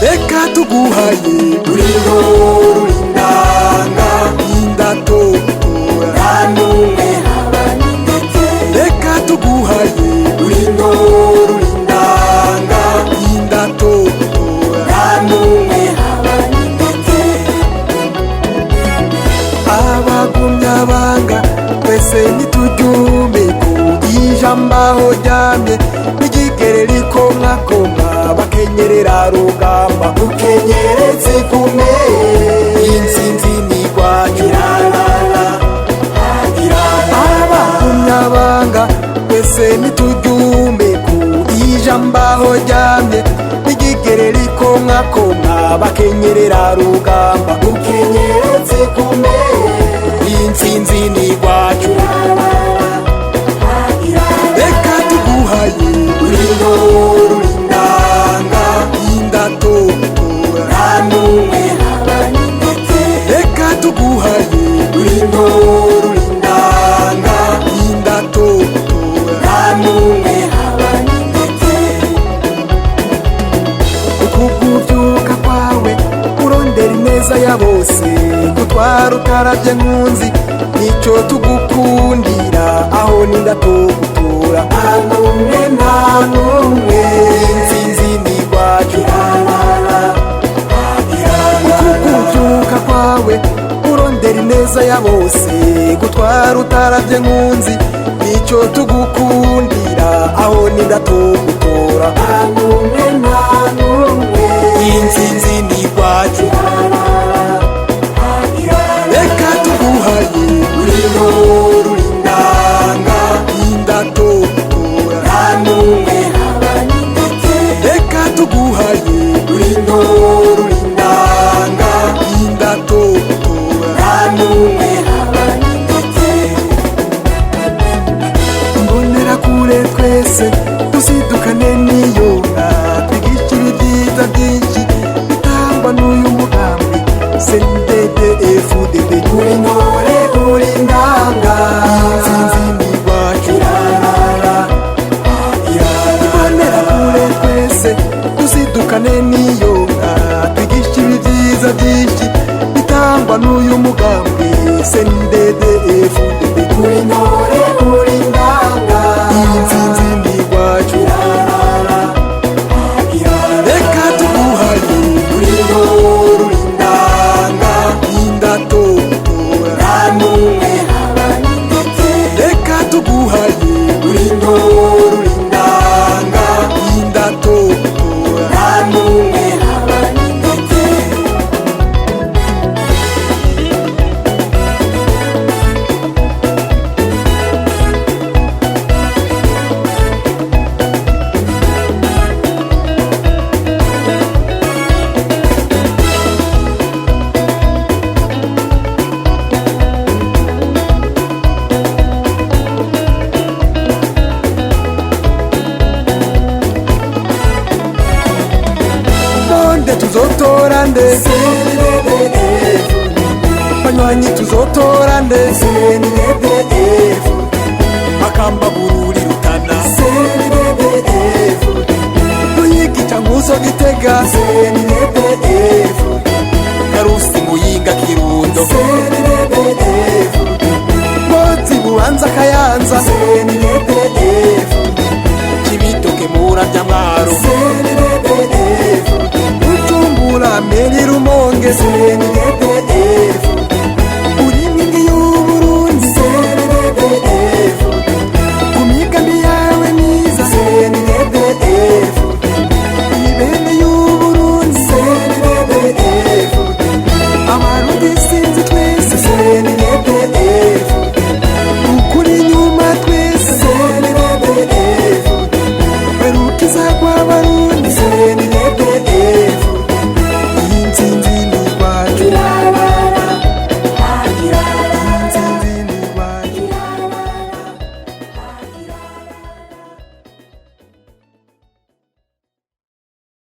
reka tuguhaye uriho rurindanga indatotora Ranumwe habana intete reka tuguhaye uriho rurindanga indatotora Ranumwe habana intete abagumyabanga twese nituryumeko ijambo aho ryamye n'igikere rikomwakomwa bakenyerera rugamba ukenyeretse kume intsinzi nigwacu abagumyabanga twese nituryumeko ijambo aho ryamye n'igikere rikomwakomwa bakenyerera rugamba ukenyeretse kume intsinzi nigwacu reka tuguhaye uriho rurindanga indatotora Ranumwe habana intete reka tuguhaye uriho rurindanga indatotora Ranumwe habana intete ukuguvyuka kwawe urondera ineza ya bose gutwara utaravye nkunzi nico tugukundira aho nindatogutura Ranumwe nta numwe intsinzi nigwacu ukuguvyuka kwawe urondera ineza ya bose gutwara utaravye nkunzi nico tugukundira aho nindatogutora Ranumwe nta numwe intsinzi nigwacu reka tuguhaye uriho rurindanga indatotora Ranumwe habana intete reka tuguhaye uriho rurindanga indatotora Ranumwe habana intete mbonera kure twese tusidukane niyonga twigisha ibyiza byinshi bitangwa n'uyu mugambi CNDD-FDD uri ntore uri ndanga intsinzi nigwacu mbonera kure twese tusidukane niyonga twigisha ibyiza byinshi bitangwa n'uyu mugambi CNDD-FDD uri ntore uri ndanga intsinzi nigwacu reka tuguhaye uriho rurindanga indatotora Ranumwe habana intete reka tuguhaye uriho rurindanga indatotora Ranumwe habana intete nonde tuzotora nde banywanyi tuzotora nde makamba bururi rutana ruyigica nkuzo gitega karusi muyinga kirundo mozi bubanza kayanza kibitoke muravya mwaro